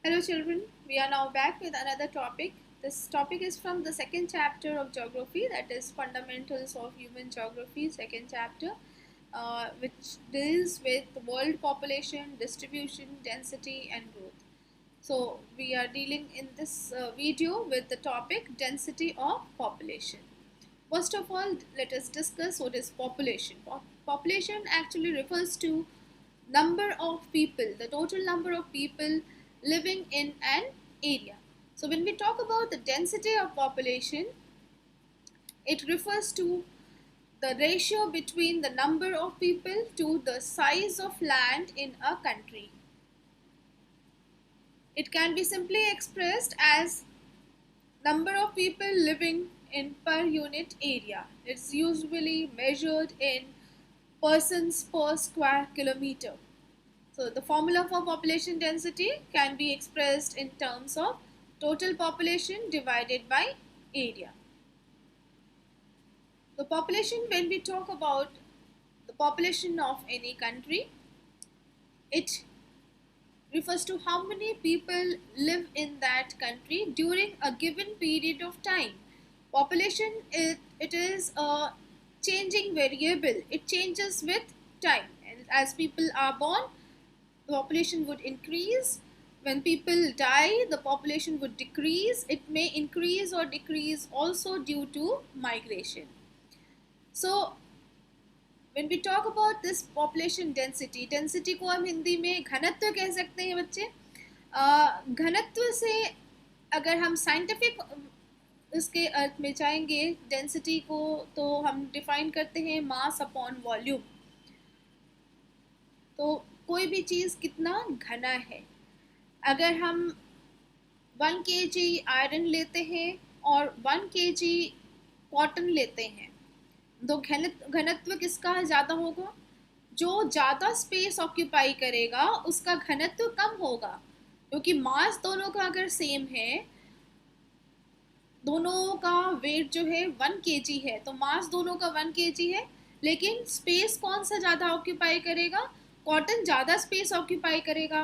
Hello children, we are now back with another topic. This topic is from the second chapter of geography, that is Fundamentals of Human Geography, second chapter, which deals with world population, distribution, density and growth. So we are dealing in this video with the topic density of population. First of all, let us discuss what is population. Population actually refers to number of people, the total number of people living in an area. So when we talk about the density of population, it refers to the ratio between the number of people to the size of land in a country. It can be simply expressed as number of people living in per unit area. It's usually measured in persons per square kilometer. So the formula for population density can be expressed in terms of total population divided by area. The population, when we talk about the population of any country, it refers to how many people live in that country during a given period of time. Population, it is a changing variable. It changes with time, and as people are born, the population would increase. When people die, the population would decrease. It may increase or decrease also due to migration. So when we talk about this population density, density को हम हिंदी में घनत्व कह सकते हैं बच्चे. घनत्व से अगर हम साइंटिफिक इसके अर्थ में जाएंगे डेंसिटी को, तो हम डिफाइन करते हैं मास अपॉन वॉल्यूम. तो कोई भी चीज़ कितना घना है. अगर हम 1 kg आयरन लेते हैं और 1 kg कॉटन लेते हैं, तो घनत्व किसका ज़्यादा होगा? जो ज़्यादा स्पेस ऑक्यूपाई करेगा उसका घनत्व कम होगा, क्योंकि मास दोनों का अगर सेम है, दोनों का वेट जो है 1 kg है, तो मास दोनों का 1 kg है, लेकिन स्पेस कौन सा ज़्यादा ऑक्यूपाई करेगा? कॉटन ज़्यादा स्पेस ऑक्यूपाई करेगा,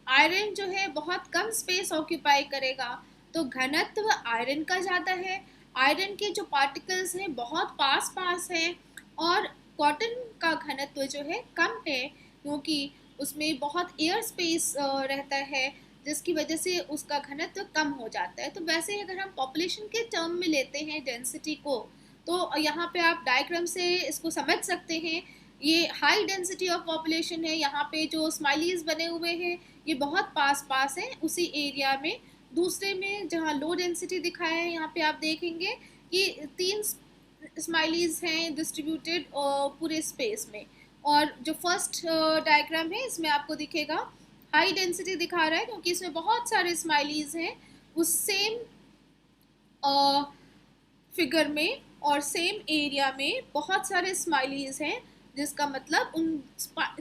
आयरन जो है बहुत कम स्पेस ऑक्यूपाई करेगा. तो घनत्व आयरन का ज़्यादा है. आयरन के जो पार्टिकल्स हैं बहुत पास पास हैं, और कॉटन का घनत्व जो है कम है, क्योंकि उसमें बहुत एयर स्पेस रहता है, जिसकी वजह से उसका घनत्व कम हो जाता है. तो वैसे अगर हम पॉपुलेशन के टर्म में लेते हैं डेंसिटी को, तो यहाँ पे आप डायग्राम से इसको समझ सकते हैं. ये हाई डेंसिटी ऑफ पॉपुलेशन है. यहाँ पे जो स्माइलीज बने हुए हैं ये बहुत पास पास हैं उसी एरिया में. दूसरे में जहाँ लो डेंसिटी दिखाया है, यहाँ पे आप देखेंगे कि 3 स्माइलीज हैं डिस्ट्रीब्यूटेड पूरे स्पेस में. और जो फर्स्ट डायग्राम है इसमें आपको दिखेगा हाई डेंसिटी दिखा रहा है, क्योंकि इसमें बहुत सारे स्माइलीज हैं उस सेम फिगर में और सेम एरिया में बहुत सारे स्माइलीज हैं, जिसका मतलब उन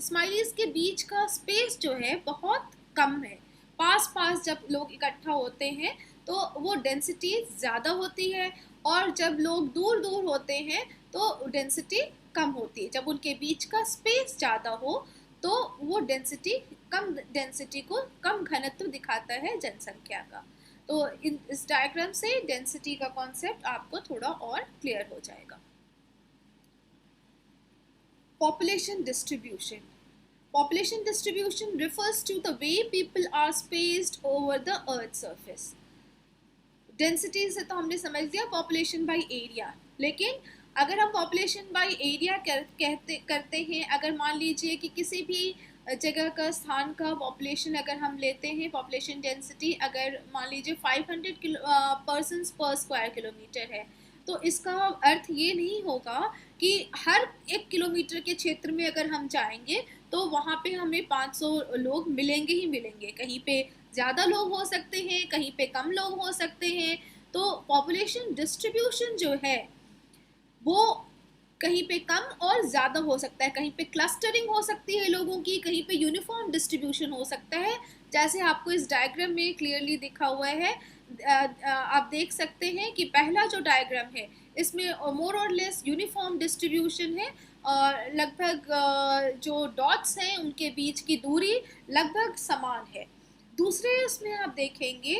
स्माइलीज के बीच का स्पेस जो है बहुत कम है. पास पास जब लोग इकट्ठा होते हैं तो वो डेंसिटी ज़्यादा होती है, और जब लोग दूर दूर होते हैं तो डेंसिटी कम होती है. जब उनके बीच का स्पेस ज़्यादा हो तो वो डेंसिटी को कम घनत्व दिखाता है जनसंख्या का. तो इस डायग्राम से डेंसिटी का कॉन्सेप्ट आपको थोड़ा और क्लियर हो जाएगा. Population distribution. Population distribution refers to the way people are spaced over the earth's surface. Density से तो हमने समझ लिया population by area, लेकिन अगर हम population by area करते हैं, अगर मान लीजिए कि किसी भी जगह का स्थान का population अगर हम लेते हैं, population density अगर मान लीजिए 500 persons per square kilometer है, तो इसका अर्थ ये नहीं होगा कि हर 1 किलोमीटर के क्षेत्र में अगर हम जाएंगे तो वहाँ पे हमें 500 लोग मिलेंगे ही मिलेंगे. कहीं पे ज़्यादा लोग हो सकते हैं, कहीं पे कम लोग हो सकते हैं. तो पॉपुलेशन डिस्ट्रीब्यूशन जो है वो कहीं पे कम और ज़्यादा हो सकता है. कहीं पे क्लस्टरिंग हो सकती है लोगों की, कहीं पे यूनिफॉर्म डिस्ट्रीब्यूशन हो सकता है, जैसे आपको इस डायग्राम में क्लियरली दिखा हुआ है. आप देख सकते हैं कि पहला जो डायग्राम है इसमें मोर और लेस यूनिफॉर्म डिस्ट्रीब्यूशन है, और लगभग जो डॉट्स हैं उनके बीच की दूरी लगभग समान है. दूसरे उसमें आप देखेंगे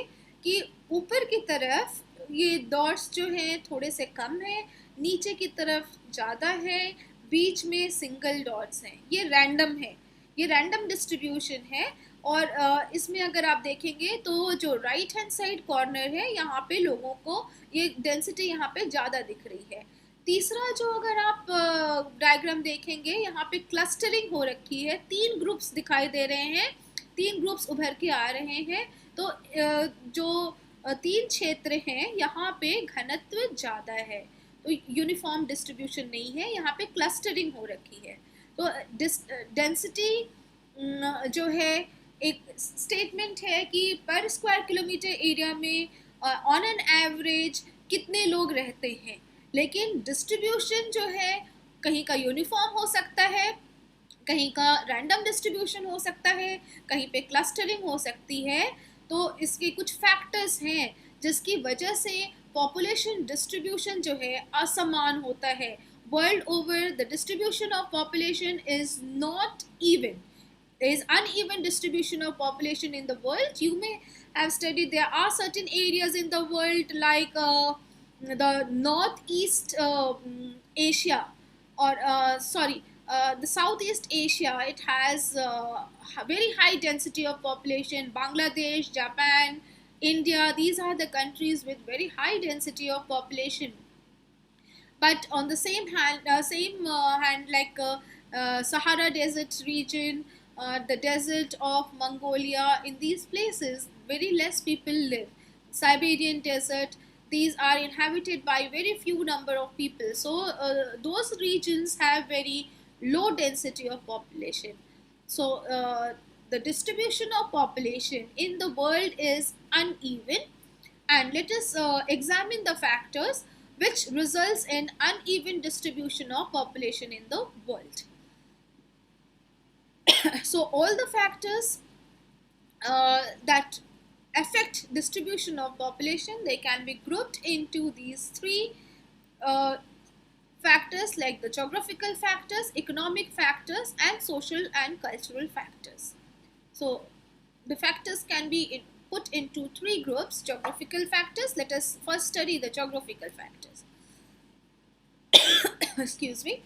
कि ऊपर की तरफ ये डॉट्स जो हैं थोड़े से कम हैं, नीचे की तरफ ज़्यादा है, बीच में सिंगल डॉट्स हैं। ये रैंडम है, ये रैंडम डिस्ट्रीब्यूशन है। और इसमें अगर आप देखेंगे तो जो राइट हैंड साइड कॉर्नर है यहाँ पे लोगों को ये डेंसिटी यहाँ पे ज़्यादा दिख रही है। तीसरा जो अगर आप डायग्राम देखेंगे यहाँ पे क्लस्टरिंग हो रखी है, 3 ग्रुप्स दिखाई दे रहे हैं, 3 ग्रुप्स उभर के आ रहे हैं। तो जो 3 क्षेत्र हैं यहाँ पे घनत्व ज़्यादा है, तो यूनिफॉर्म डिस्ट्रीब्यूशन नहीं है, यहाँ पे क्लस्टरिंग हो रखी है। तो डेंसिटी जो है एक स्टेटमेंट है कि पर स्क्वायर किलोमीटर एरिया में ऑन एन एवरेज कितने लोग रहते हैं, लेकिन डिस्ट्रीब्यूशन जो है कहीं का यूनिफॉर्म हो सकता है, कहीं का रैंडम डिस्ट्रीब्यूशन हो सकता है, कहीं पे क्लस्टरिंग हो सकती है। तो इसके कुछ फैक्टर्स हैं जिसकी वजह से पॉपुलेशन डिस्ट्रीब्यूशन जो है असमान होता है। World over the distribution of population is not even. There is uneven distribution of population in the world. You may have studied there are certain areas in the world like the northeast Asia, or the Southeast Asia. It has very high density of population. Bangladesh, Japan, India, these are the countries with very high density of population. But on the same hand, like Sahara Desert region, the desert of Mongolia, in these places, very less people live. Siberian desert, these are inhabited by very few number of people. So those regions have very low density of population. So the distribution of population in the world is uneven. And let us examine the factors which results in uneven distribution of population in the world. So all the factors that affect distribution of population, they can be grouped into these 3 factors, like the geographical factors, economic factors, and social and cultural factors. So the factors can be put into 3 groups. Geographical factors, let us first study the geographical factors. Excuse me.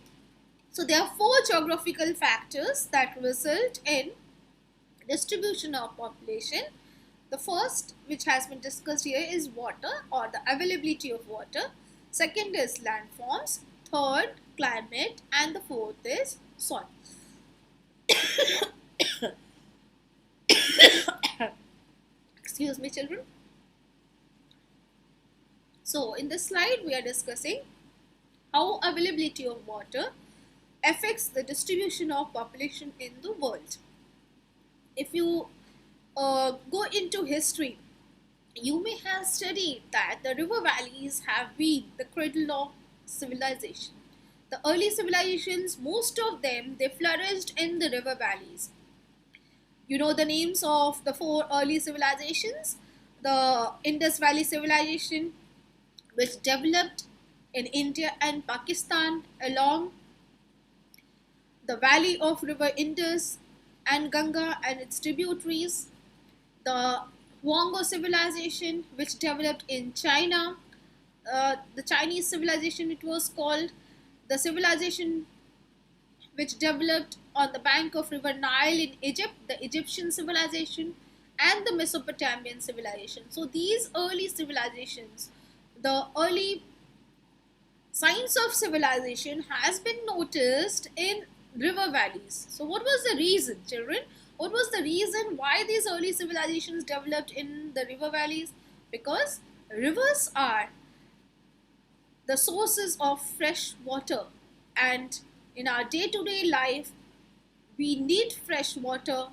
So there are 4 geographical factors that result in distribution of population. The first, which has been discussed here, is water, or the availability of water. Second is landforms. Third, climate. And the fourth is soil. Excuse me, children. So in this slide we are discussing how availability of water affects the distribution of population in the world. If you go into history, you may have studied that the river valleys have been the cradle of civilization. The early civilizations, most of them, they flourished in the river valleys. You know the names of the 4 early civilizations. The Indus Valley civilization, which developed in India and Pakistan along the valley of river Indus and Ganga and its tributaries. The Huanggo civilization, which developed in China, the Chinese civilization it was called, the civilization which developed on the bank of river Nile in Egypt, the Egyptian civilization, and the Mesopotamian civilization. So these early civilizations, the early signs of civilization has been noticed in river valleys. So what was the reason, children? What was the reason why these early civilizations developed in the river valleys? Because rivers are the sources of fresh water, and in our day-to-day life we need fresh water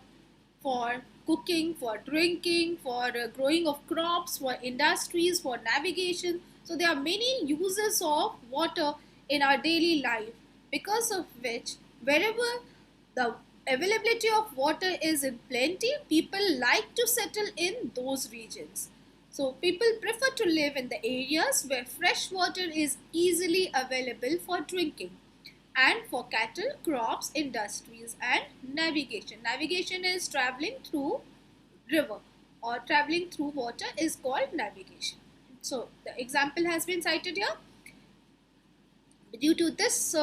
for cooking, for drinking, for growing of crops, for industries, for navigation. So there are many uses of water in our daily life, because of which wherever the availability of water is in plenty, people like to settle in those regions. So people prefer to live in the areas where fresh water is easily available for drinking and for cattle, crops, industries, and navigation. Navigation is traveling through river or traveling through water is called navigation. So the example has been cited here. Due to this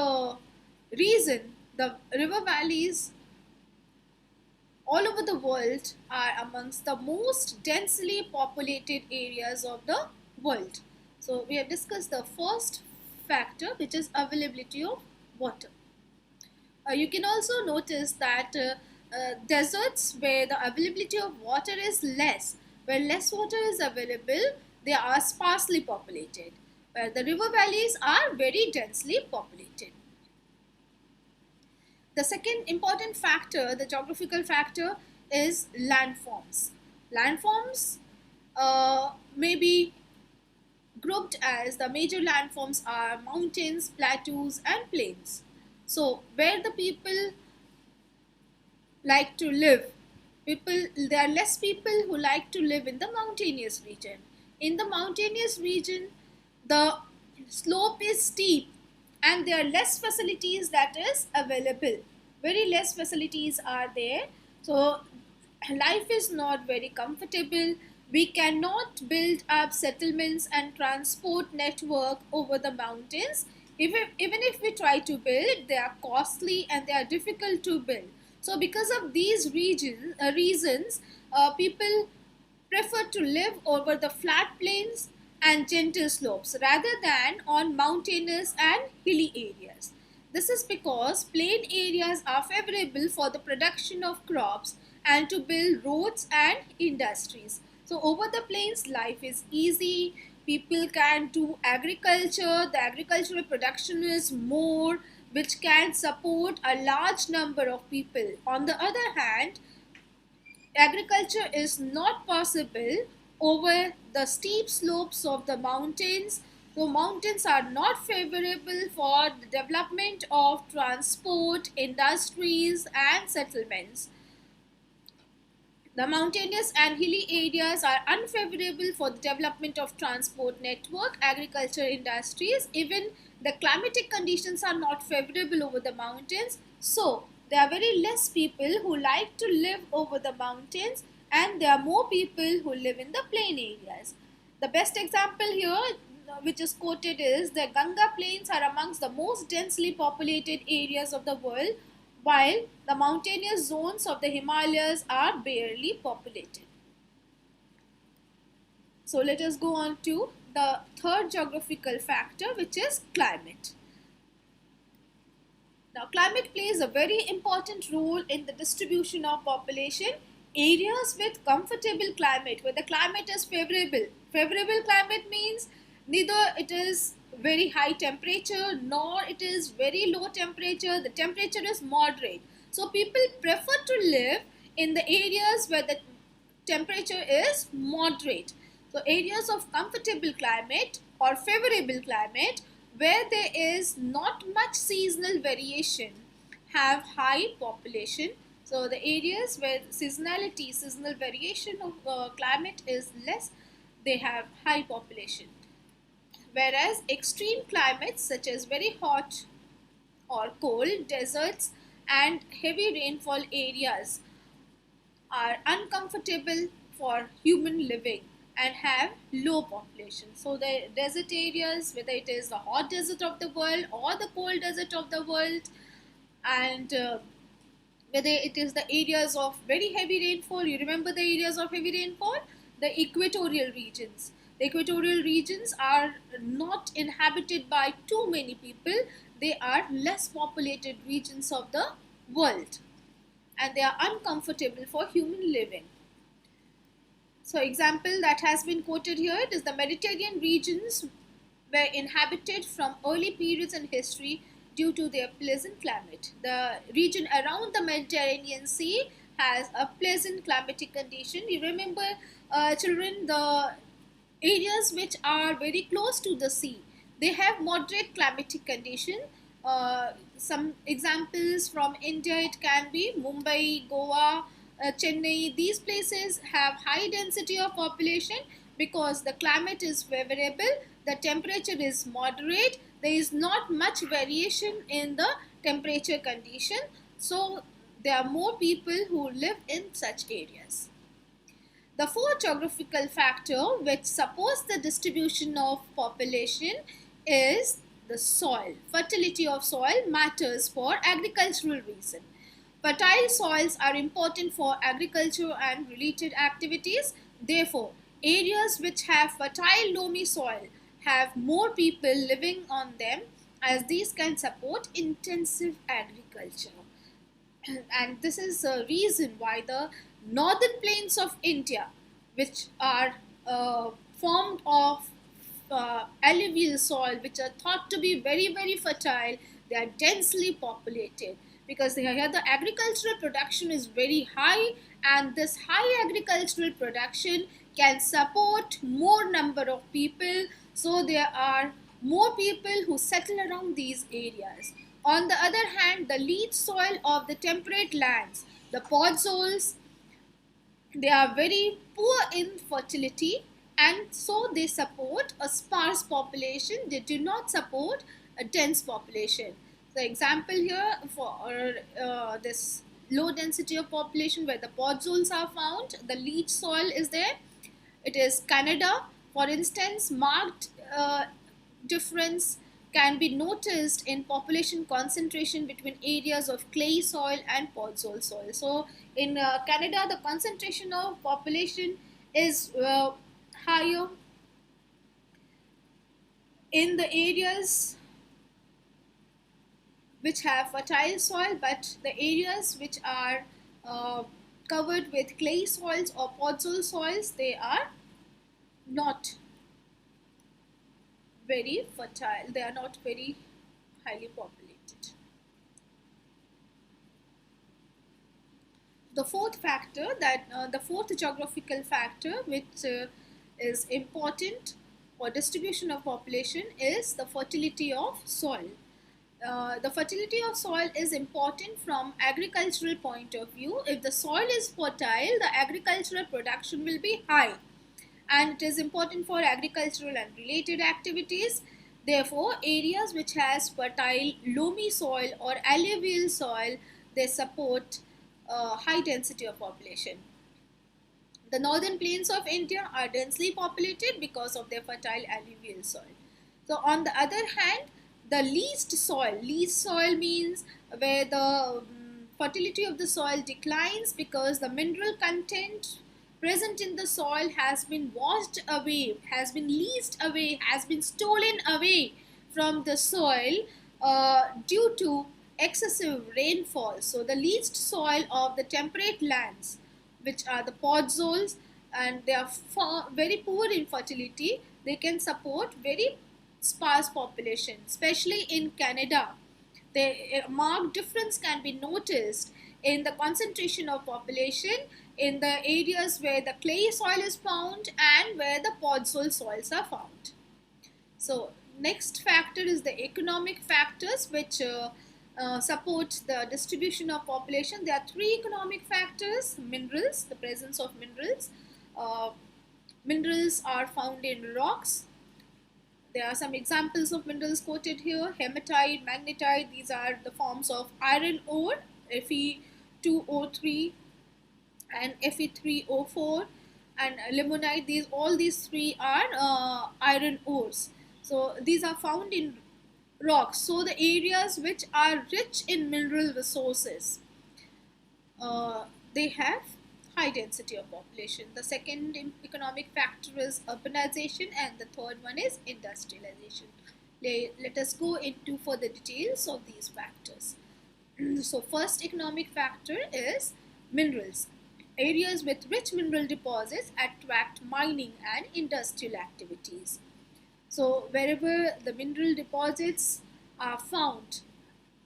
reason, the river valleys all over the world are amongst the most densely populated areas of the world. So we have discussed the first factor, which is availability of water. You can also notice that deserts where the availability of water is less, where less water is available, they are sparsely populated, where the river valleys are very densely populated. The second important factor, the geographical factor, is landforms. Landforms may be grouped as the major landforms are mountains, plateaus, and plains. So, where the people like to live, there are less people who like to live in the mountainous region. In the mountainous region, the slope is steep and there are less facilities that is available. Very less facilities are there, so life is not very comfortable. We cannot build up settlements and transport network over the mountains. Even if we try to build, they are costly and they are difficult to build. So because of these reasons, people prefer to live over the flat plains and gentle slopes rather than on mountainous and hilly areas. This is because plain areas are favorable for the production of crops and to build roads and industries. So over the plains, life is easy. People can do agriculture. The agricultural production is more, which can support a large number of people. On the other hand, agriculture is not possible over the steep slopes of the mountains. So mountains are not favorable for the development of transport, industries, and settlements. The mountainous and hilly areas are unfavorable for the development of transport network, agriculture, industries. Even the climatic conditions are not favorable over the mountains. So there are very less people who like to live over the mountains, and there are more people who live in the plain areas. The best example here which is quoted is the Ganga plains are amongst the most densely populated areas of the world, while the mountainous zones of the Himalayas are barely populated. So let us go on to the third geographical factor, which is climate. Now, climate plays a very important role in the distribution of population. Areas with comfortable climate, where the climate is favorable. Favorable climate means neither it is very high temperature nor it is very low temperature. The temperature is moderate. So people prefer to live in the areas where the temperature is moderate. So areas of comfortable climate or favorable climate where there is not much seasonal variation have high population. So the areas where seasonal variation of climate is less, they have high population. Whereas extreme climates such as very hot or cold deserts and heavy rainfall areas are uncomfortable for human living and have low population. So the desert areas, whether it is the hot desert of the world or the cold desert of the world, and whether it is the areas of very heavy rainfall, you remember the areas of heavy rainfall, the equatorial regions. The equatorial regions are not inhabited by too many people. They are less populated regions of the world and they are uncomfortable for human living. So example that has been quoted here is the Mediterranean regions were inhabited from early periods in history due to their pleasant climate. The region around the Mediterranean Sea has a pleasant climatic condition. You remember, children, the areas which are very close to the sea, they have moderate climatic condition. Some examples from India, it can be Mumbai, Goa, Chennai. These places have high density of population because the climate is favorable, the temperature is moderate, there is not much variation in the temperature condition. So there are more people who live in such areas. The fourth geographical factor which supports the distribution of population is the soil. Fertility of soil matters for agricultural reason. Fertile soils are important for agriculture and related activities. Therefore, areas which have fertile loamy soil have more people living on them, as these can support intensive agriculture. And this is the reason why the northern plains of India, which are formed of alluvial soil, which are thought to be very fertile, they are densely populated because here the agricultural production is very high, and this high agricultural production can support more number of people, so there are more people who settle around these areas. On the other hand, the leach soil of the temperate lands, the podzols, they are very poor in fertility, and so they support a sparse population. They do not support a dense population. The example here for this low density of population where the podzols are found, the leach soil is there. It is Canada. For instance, marked difference can be noticed in population concentration between areas of clay soil and podzol soil. So in Canada, the concentration of population is higher in the areas which have fertile soil, but the areas which are covered with clay soils or podzol soils, they are not very fertile, they are not very highly populated. The fourth factor that the fourth geographical factor which is important for distribution of population is the fertility of soil. The fertility of soil is important from agricultural point of view. If the soil is fertile, the agricultural production will be high, and it is important for agricultural and related activities. Therefore, areas which has fertile loamy soil or alluvial soil, they support high density of population. The northern plains of India are densely populated because of their fertile alluvial soil. So on the other hand, the leached soil means where the fertility of the soil declines because the mineral content present in the soil has been washed away, has been leached away, has been stolen away from the soil due to excessive rainfall. So the leached soil of the temperate lands, which are the podzols, and they are very poor in fertility, they can support very sparse population, especially in Canada. The marked difference can be noticed in the concentration of population in the areas where the clay soil is found and where the podzol soils are found. So next factor is the economic factors which support the distribution of population. There are three economic factors: minerals, the presence of minerals. Uh, Minerals are found in rocks. There are some examples of minerals quoted here: hematite, magnetite. These are the forms of iron ore, Fe2O3 and Fe3O4, and limonite. All these three are iron ores. So these are found in rocks. So the areas which are rich in mineral resources, they have high density of population. The second economic factor is urbanization, and the third one is industrialization. Let us go into further details of these factors. So first economic factor is minerals. Areas with rich mineral deposits attract mining and industrial activities. So wherever the mineral deposits are found,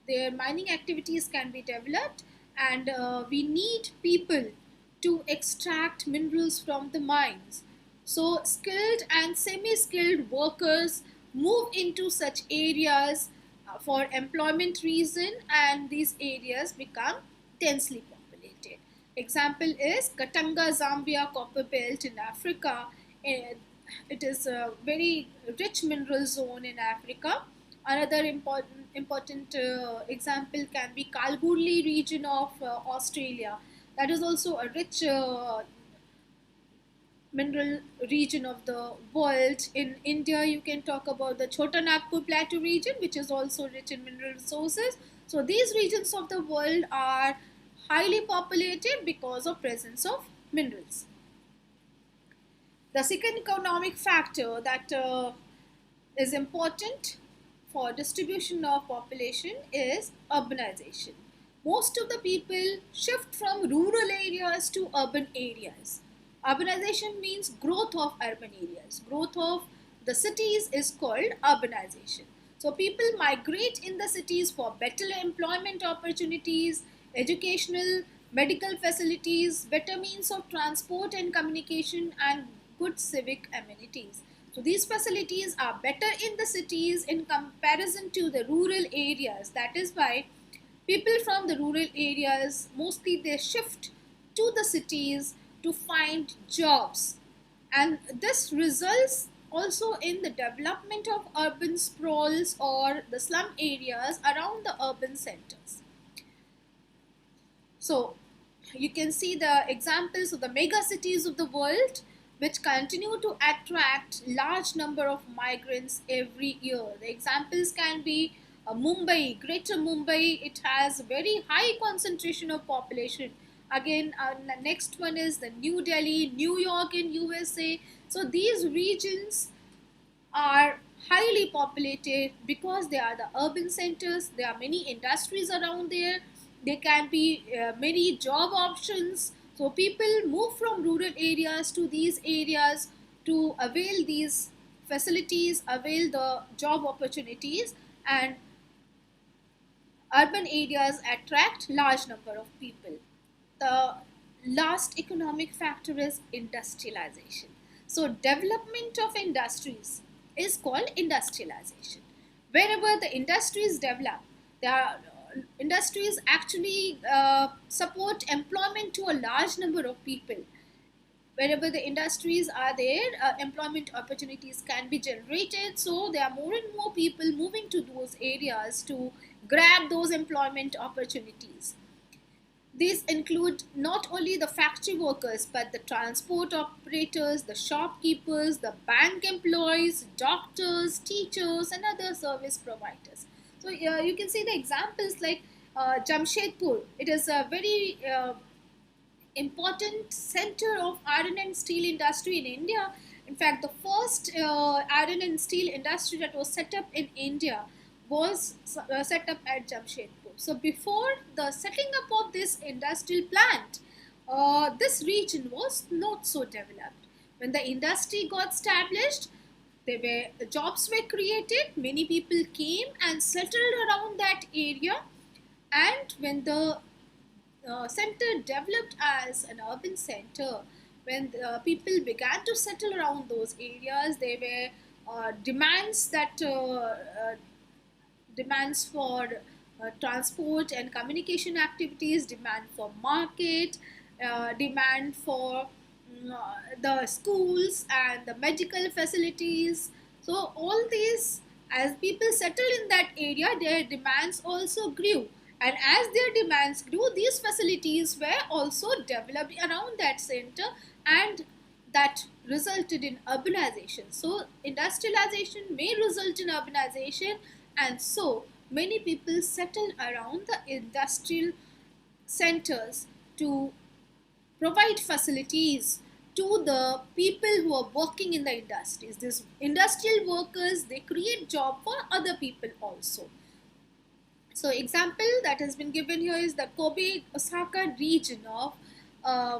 their mining activities can be developed, and we need people to extract minerals from the mines. So skilled and semi-skilled workers move into such areas for employment reason, and these areas become densely populated. Example is Katanga, Zambia copper belt in Africa. It is a very rich mineral zone in Africa. Another important example can be Kalgoorlie region of Australia. That is also a rich mineral region of the world. In India, you can talk about the Chota Nagpur Plateau region, which is also rich in mineral resources. So these regions of the world are highly populated because of presence of minerals. The second economic factor that is important for distribution of population is urbanization. Most of the people shift from rural areas to urban areas. Urbanization means growth of urban areas. Growth of the cities is called urbanization. So people migrate in the cities for better employment opportunities, educational, medical facilities, better means of transport and communication, and good civic amenities. So these facilities are better in the cities in comparison to the rural areas. That is why people from the rural areas mostly they shift to the cities to find jobs, and this results also in the development of urban sprawls or the slum areas around the urban centers. So you can see the examples of the mega cities of the world which continue to attract large number of migrants every year. The examples can be Mumbai, Greater Mumbai. It has very high concentration of population. Again, the next one is the New Delhi, New York in USA. So these regions are highly populated because they are the urban centers. There are many industries around there. There can be many job options. So people move from rural areas to these areas to avail these facilities, avail the job opportunities, and urban areas attract large number of people. The last economic factor is industrialization. So development of industries is called industrialization. Wherever the industries develop, there are industries actually support employment to a large number of people. Wherever the industries are there, employment opportunities can be generated. So there are more and more people moving to those areas to grab those employment opportunities. These include not only the factory workers but the transport operators, the shopkeepers, the bank employees, doctors, teachers, and other service providers. So you can see the examples like Jamshedpur. It is a very important center of iron and steel industry in India. In fact, the first iron and steel industry that was set up in India was set up at Jamshedpur. So before the setting up of this industrial plant, this region was not so developed. When the industry got established, the jobs were created, many people came and settled around that area, and when the center developed as an urban center, when people began to settle around those areas, there were demands for transport and communication activities, demand for market, demand for the schools and the medical facilities. So all these, as people settle in that area, their demands also grew. And as their demands grew, these facilities were also developed around that center, and that resulted in urbanization. So industrialization may result in urbanization, and so many people settle around the industrial centers to provide facilities to the people who are working in the industries. These industrial workers, they create job for other people also. So example that has been given here is the Kobe Osaka region of uh,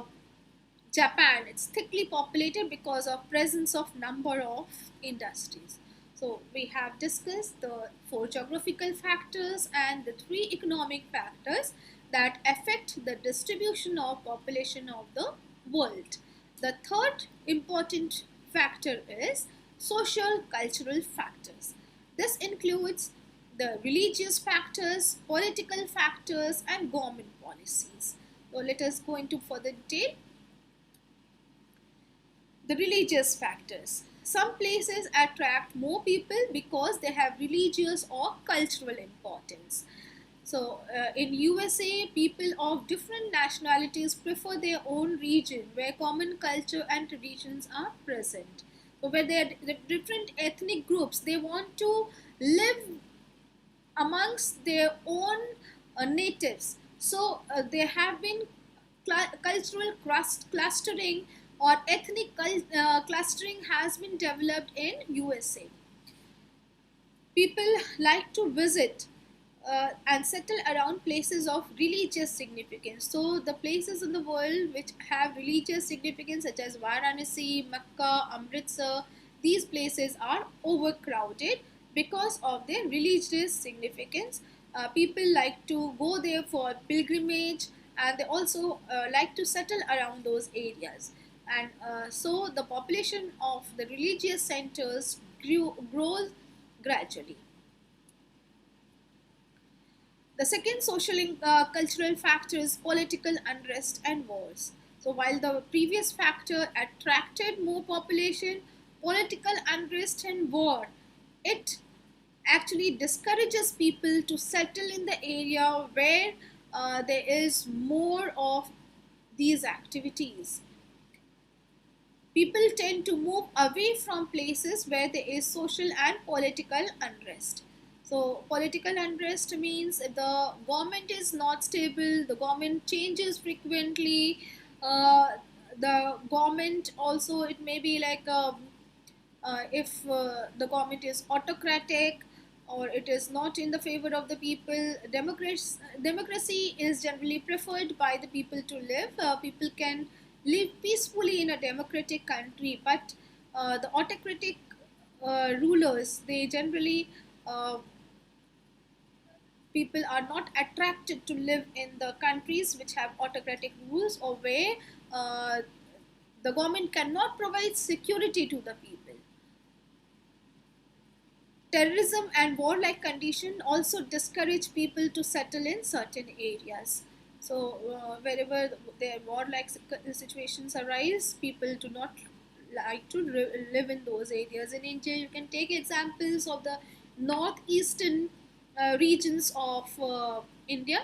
Japan. It's thickly populated because of presence of number of industries. So we have discussed the 4 geographical factors and the 3 economic factors that affect the distribution of population of the world. The third important factor is social cultural factors. This includes the religious factors, political factors, and government policies. So let us go into further detail. The religious factors. Some places attract more people because they have religious or cultural importance. So in USA, people of different nationalities prefer their own region where common culture and traditions are present. So where there are different ethnic groups, they want to live amongst their own natives. So there have been cultural clustering or ethnic clustering has been developed in USA. People like to visit and settle around places of religious significance. So the places in the world which have religious significance, such as Varanasi, Mecca, Amritsar, these places are overcrowded because of their religious significance. People like to go there for pilgrimage, and they also like to settle around those areas. And so the population of the religious centers grows gradually. The second social and cultural factor is political unrest and wars. So while the previous factor attracted more population, political unrest and war, it actually discourages people to settle in the area where there is more of these activities. People tend to move away from places where there is social and political unrest. So, political unrest means the government is not stable, the government changes frequently, uh, the government also, it may be like if the government is autocratic or it is not in the favor of the people. Democracy is generally preferred by the people to live. People can live peacefully in a democratic country, but the autocratic rulers, they generally people are not attracted to live in the countries which have autocratic rules, or where uh, the government cannot provide security to the people. Terrorism and warlike condition also discourage people to settle in certain areas. So wherever their warlike situations arise, people do not like to live in those areas. In India, you can take examples of the northeastern regions of India,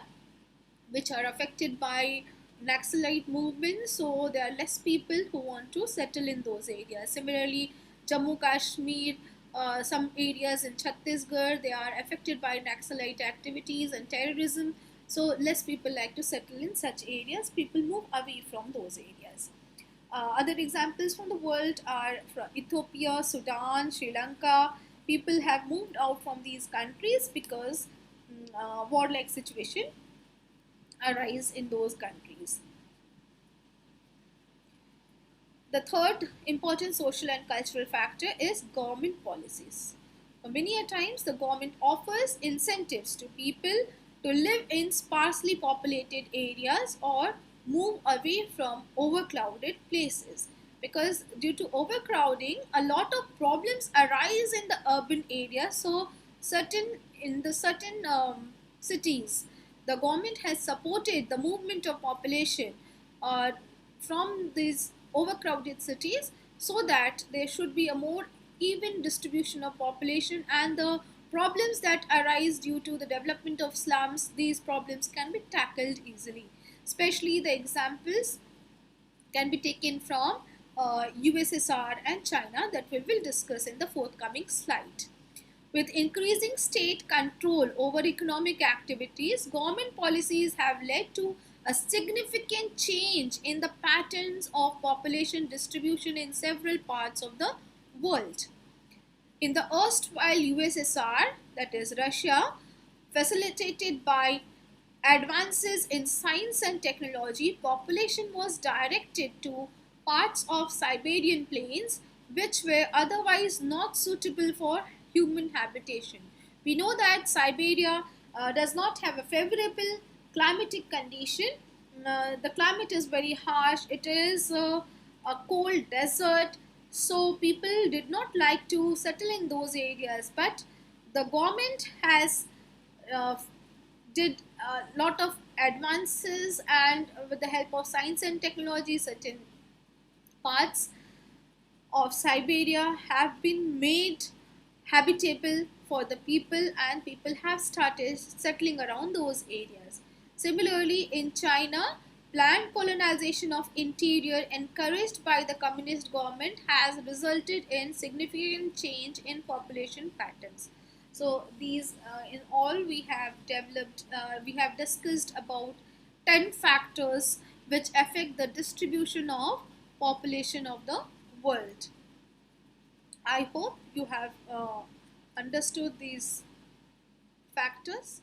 which are affected by Naxalite movement. So there are less people who want to settle in those areas. Similarly, Jammu Kashmir, some areas in Chhattisgarh, they are affected by Naxalite activities and terrorism. So less people like to settle in such areas. People move away from those areas. Other examples from the world are from Ethiopia, Sudan, Sri Lanka. People have moved out from these countries because warlike situation arise in those countries. The third important social and cultural factor is government policies. Many a times, the government offers incentives to people to live in sparsely populated areas or move away from overcrowded places. Because due to overcrowding, a lot of problems arise in the urban area. So, certain cities, the government has supported the movement of population uh, from these overcrowded cities, so that there should be a more even distribution of population, and the problems that arise due to the development of slums, these problems can be tackled easily. Especially the examples can be taken from USSR and China, that we will discuss in the forthcoming slide. With increasing state control over economic activities, government policies have led to a significant change in the patterns of population distribution in several parts of the world. In the erstwhile USSR, that is Russia, facilitated by advances in science and technology, population was directed to parts of Siberian plains which were otherwise not suitable for human habitation. We know that Siberia does not have a favorable climatic condition. The climate is very harsh, it is a cold desert, so people did not like to settle in those areas. But the government has uh, did a lot of advances, and with the help of science and technology, certain parts of Siberia have been made habitable for the people, and people have started settling around those areas. Similarly, in China, planned colonization of interior encouraged by the communist government has resulted in significant change in population patterns. So these in all we have developed, we have discussed about 10 factors which affect the distribution of population of the world. I hope you have understood these factors.